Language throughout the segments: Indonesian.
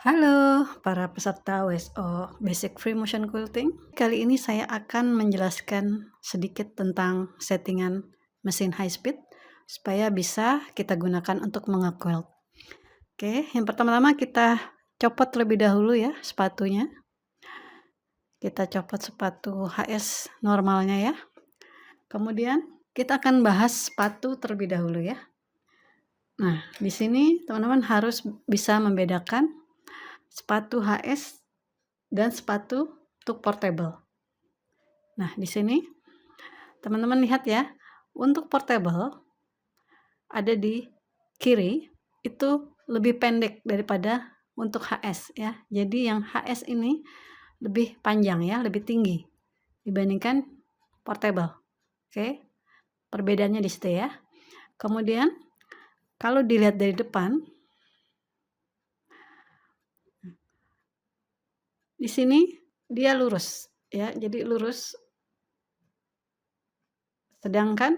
Halo para peserta WSO Basic Free Motion Quilting. Kali ini saya akan menjelaskan sedikit tentang settingan mesin high speed supaya bisa kita gunakan untuk mengequilt. Oke, yang pertama-tama kita copot terlebih dahulu ya sepatunya. Kita copot sepatu HS normalnya ya. Kemudian kita akan bahas sepatu terlebih dahulu ya. Nah, di sini teman-teman harus bisa membedakan sepatu HS dan sepatu untuk portable. Nah, di sini teman-teman lihat ya, untuk portable ada di kiri itu lebih pendek daripada untuk HS ya. Jadi yang HS ini lebih panjang ya, lebih tinggi dibandingkan portable. Oke. Perbedaannya di situ ya. Kemudian kalau dilihat dari depan, di sini dia lurus ya. Jadi lurus. Sedangkan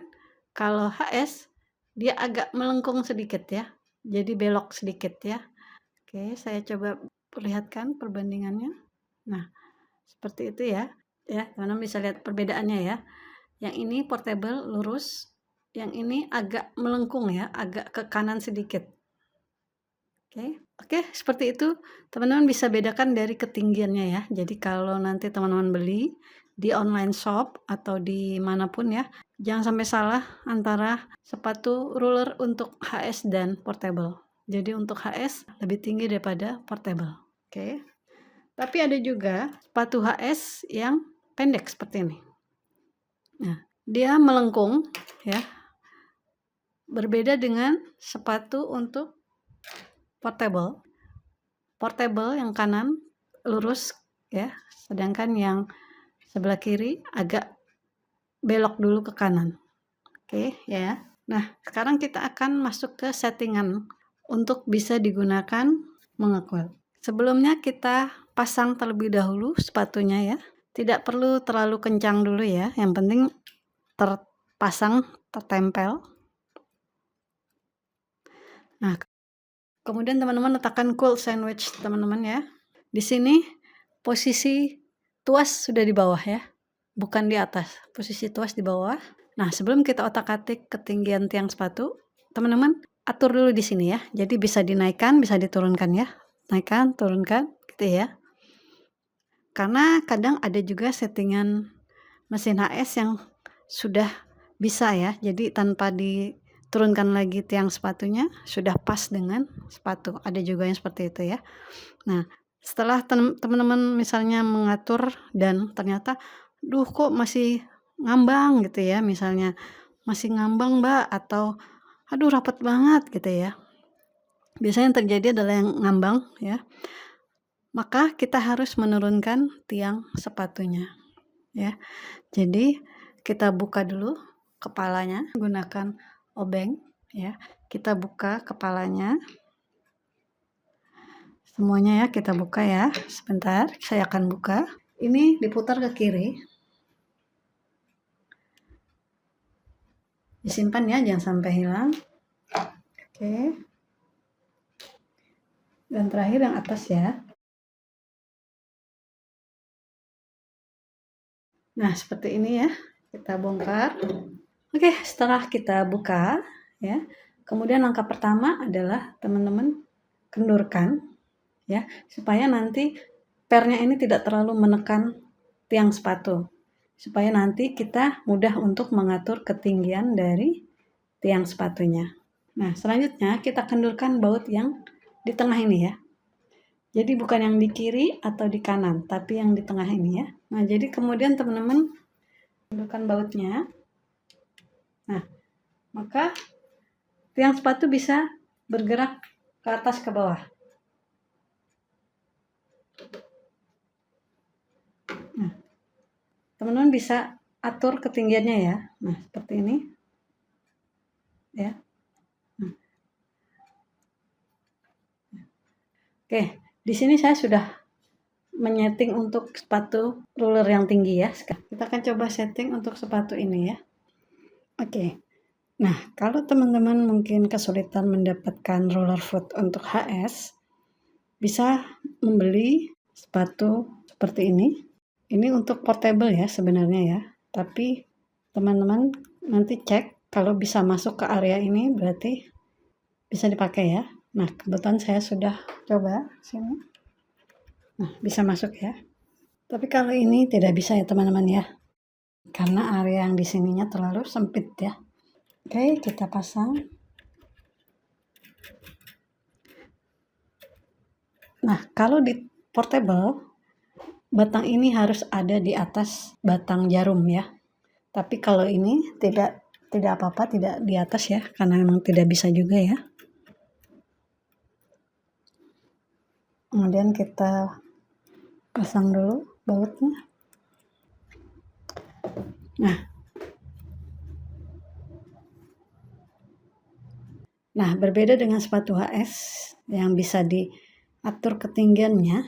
kalau HS dia agak melengkung sedikit ya. Jadi belok sedikit ya. Oke, saya coba perlihatkan perbandingannya. Nah, seperti itu ya. Ya, teman-teman bisa lihat perbedaannya ya. Yang ini portable lurus, yang ini agak melengkung ya, agak ke kanan sedikit. Oke, seperti itu teman-teman bisa bedakan dari ketinggiannya ya. Jadi kalau nanti teman-teman beli di online shop atau di manapun ya, jangan sampai salah antara sepatu ruler untuk HS dan portable. Jadi untuk HS lebih tinggi daripada portable. Oke. Tapi ada juga sepatu HS yang pendek seperti ini. Nah, dia melengkung ya. Berbeda dengan sepatu untuk portable. Portable yang kanan lurus ya, sedangkan yang sebelah kiri agak belok dulu ke kanan. Oke ya. Nah, sekarang kita akan masuk ke settingan untuk bisa digunakan mengequilt. Sebelumnya kita pasang terlebih dahulu sepatunya ya. Tidak perlu terlalu kencang dulu ya, yang penting terpasang, tertempel. Nah, kemudian teman-teman letakkan quilt sandwich teman-teman ya. Di sini posisi tuas sudah di bawah ya, bukan di atas. Posisi tuas di bawah. Nah, sebelum kita otak-atik ketinggian tiang sepatu, teman-teman atur dulu di sini ya. Jadi bisa dinaikkan, bisa diturunkan ya. Naikkan, turunkan, gitu ya. Karena kadang ada juga settingan mesin HS yang sudah bisa ya. Jadi tanpa diturunkan lagi tiang sepatunya, sudah pas dengan sepatu. Ada juga yang seperti itu ya. Nah, setelah teman-teman misalnya mengatur dan ternyata, duh kok masih ngambang gitu ya, misalnya masih ngambang mbak, atau aduh rapat banget gitu ya. Biasanya yang terjadi adalah yang ngambang ya. Maka kita harus menurunkan tiang sepatunya ya. Jadi kita buka dulu kepalanya, gunakan obeng ya. Kita buka kepalanya. Semuanya ya kita buka ya. Sebentar, saya akan buka. Ini diputar ke kiri. Disimpan ya, jangan sampai hilang. Oke. Dan terakhir yang atas ya. Nah, seperti ini ya. Kita bongkar. Oke, setelah kita buka ya. Kemudian langkah pertama adalah teman-teman kendurkan ya, supaya nanti pernya ini tidak terlalu menekan tiang sepatu. Supaya nanti kita mudah untuk mengatur ketinggian dari tiang sepatunya. Nah, selanjutnya kita kendurkan baut yang di tengah ini ya. Jadi bukan yang di kiri atau di kanan, tapi yang di tengah ini ya. Nah, jadi kemudian teman-teman kendurkan bautnya. Nah, maka tiang sepatu bisa bergerak ke atas ke bawah. Nah, teman-teman bisa atur ketinggiannya ya. Nah, seperti ini. Ya. Nah. Oke, di sini saya sudah menyeting untuk sepatu ruler yang tinggi ya. Kita akan coba setting untuk sepatu ini ya. Oke. Nah, kalau teman-teman mungkin kesulitan mendapatkan roller foot untuk HS, bisa membeli sepatu seperti ini. Ini untuk portable ya sebenarnya ya, tapi teman-teman nanti cek kalau bisa masuk ke area ini berarti bisa dipakai ya. Nah, kebetulan saya sudah coba sini. Nah, bisa masuk ya. Tapi kalau ini tidak bisa ya teman-teman ya, karena area yang di sininya terlalu sempit ya. Oke, kita pasang. Nah, kalau di portable, batang ini harus ada di atas batang jarum ya. Tapi kalau ini tidak apa-apa, tidak di atas ya, karena memang tidak bisa juga ya. Kemudian kita pasang dulu bautnya. Nah, berbeda dengan sepatu HS yang bisa diatur ketinggiannya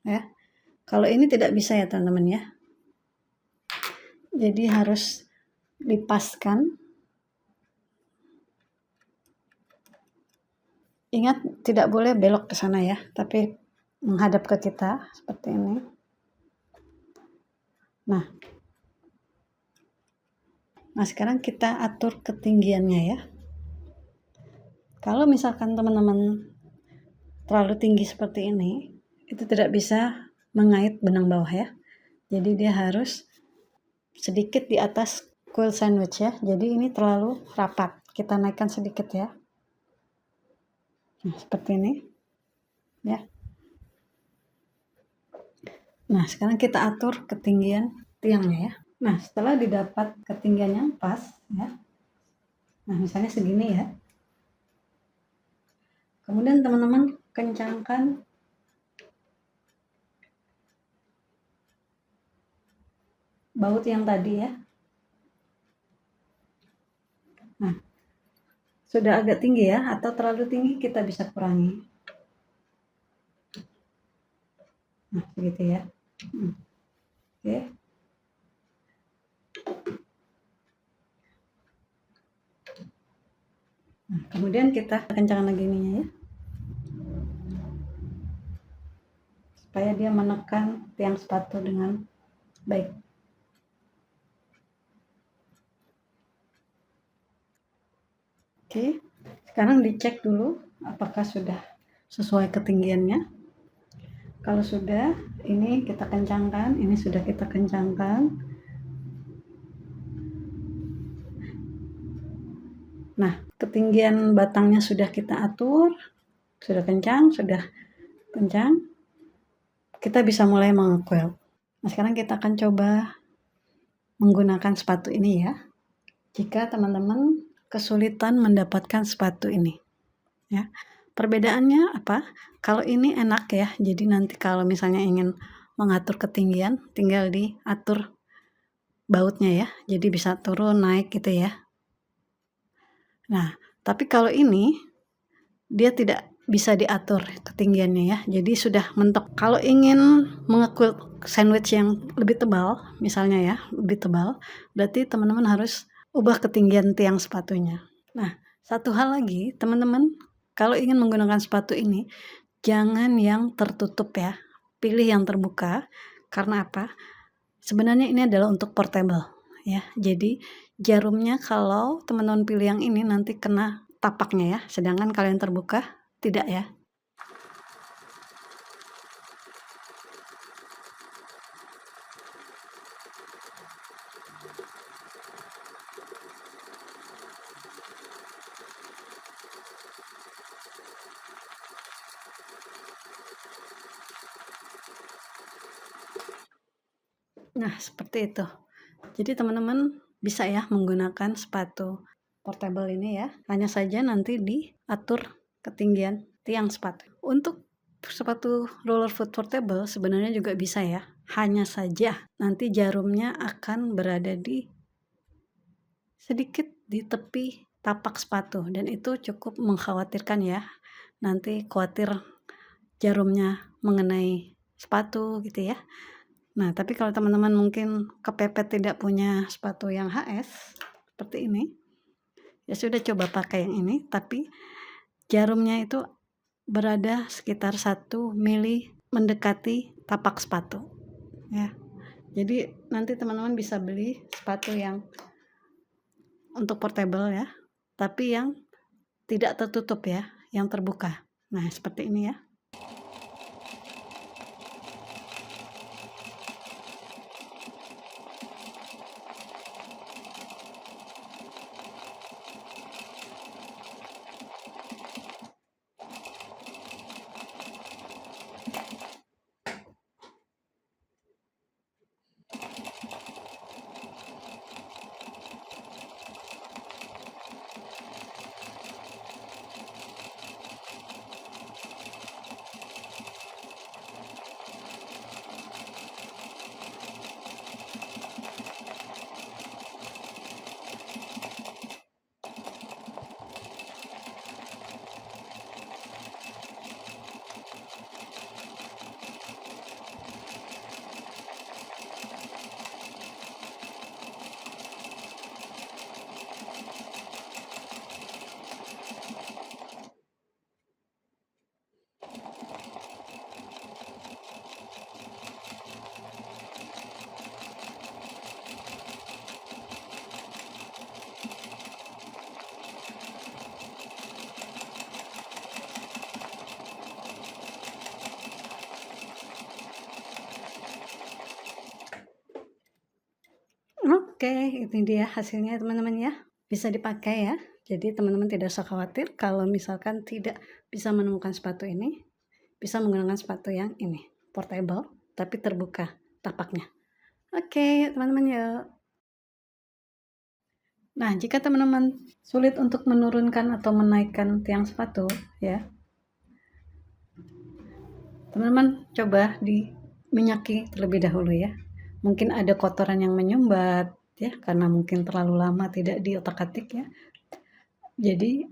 ya. Kalau ini tidak bisa ya teman-teman ya. Jadi harus dipaskan. Ingat tidak boleh belok ke sana ya, tapi menghadap ke kita seperti ini. Nah sekarang kita atur ketinggiannya ya. Kalau misalkan teman-teman terlalu tinggi seperti ini, itu tidak bisa mengait benang bawah ya. Jadi dia harus sedikit di atas quilt sandwich ya. Jadi ini terlalu rapat. Kita naikkan sedikit ya. Nah, seperti ini. Ya. Nah, sekarang kita atur ketinggian tiangnya ya. Nah, setelah didapat ketinggian yang pas ya. Nah, misalnya segini ya. Kemudian teman-teman kencangkan baut yang tadi ya. Nah, sudah agak tinggi ya, atau terlalu tinggi kita bisa kurangi. Nah, begitu ya. Oke. Nah, kemudian kita kencangkan lagi ininya ya. Supaya dia menekan tiang sepatu dengan baik. Oke, sekarang dicek dulu apakah sudah sesuai ketinggiannya. Kalau sudah, ini kita kencangkan, ini sudah kita kencangkan. Nah, ketinggian batangnya sudah kita atur, sudah kencang, kita bisa mulai mengquilt. Nah, sekarang kita akan coba menggunakan sepatu ini ya. Jika teman-teman kesulitan mendapatkan sepatu ini ya. Perbedaannya apa? Kalau ini enak ya, jadi nanti kalau misalnya ingin mengatur ketinggian, tinggal diatur bautnya ya, jadi bisa turun naik gitu ya. Nah, tapi kalau ini dia tidak bisa diatur ketinggiannya ya, jadi sudah mentok. Kalau ingin mengequilt sandwich yang lebih tebal, misalnya ya, lebih tebal, berarti teman-teman harus ubah ketinggian tiang sepatunya. Nah, satu hal lagi, teman-teman, kalau ingin menggunakan sepatu ini, jangan yang tertutup ya, pilih yang terbuka. Karena apa? Sebenarnya ini adalah untuk portable ya. Jadi jarumnya kalau teman-teman pilih yang ini nanti kena tapaknya ya, sedangkan kalau yang terbuka tidak ya. Nah, seperti itu. Jadi teman-teman bisa ya menggunakan sepatu portable ini ya. Hanya saja nanti diatur ketinggian tiang sepatu. Untuk sepatu roller foot portable sebenarnya juga bisa ya. Hanya saja nanti jarumnya akan berada sedikit di tepi tapak sepatu dan itu cukup mengkhawatirkan ya. Nanti khawatir jarumnya mengenai sepatu gitu ya. Nah, tapi kalau teman-teman mungkin kepepet tidak punya sepatu yang HS seperti ini, ya sudah coba pakai yang ini, tapi jarumnya itu berada sekitar 1 mili mendekati tapak sepatu ya. Jadi nanti teman-teman bisa beli sepatu yang untuk portable ya, tapi yang tidak tertutup ya, yang terbuka. Nah, seperti ini ya. Oke, ini dia hasilnya teman-teman ya. Bisa dipakai ya. Jadi teman-teman tidak usah khawatir kalau misalkan tidak bisa menemukan sepatu ini, bisa menggunakan sepatu yang ini, portable tapi terbuka tapaknya. Oke, teman-teman yuk. Nah, jika teman-teman sulit untuk menurunkan atau menaikkan tiang sepatu ya, teman-teman coba diminyaki terlebih dahulu ya. Mungkin ada kotoran yang menyumbat ya, karena mungkin terlalu lama tidak diotak-atik ya. Jadi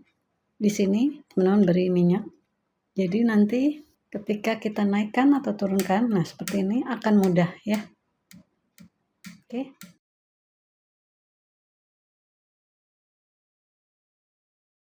di sini teman-teman beri minyak. Jadi nanti ketika kita naikkan atau turunkan, nah seperti ini akan mudah ya. Oke.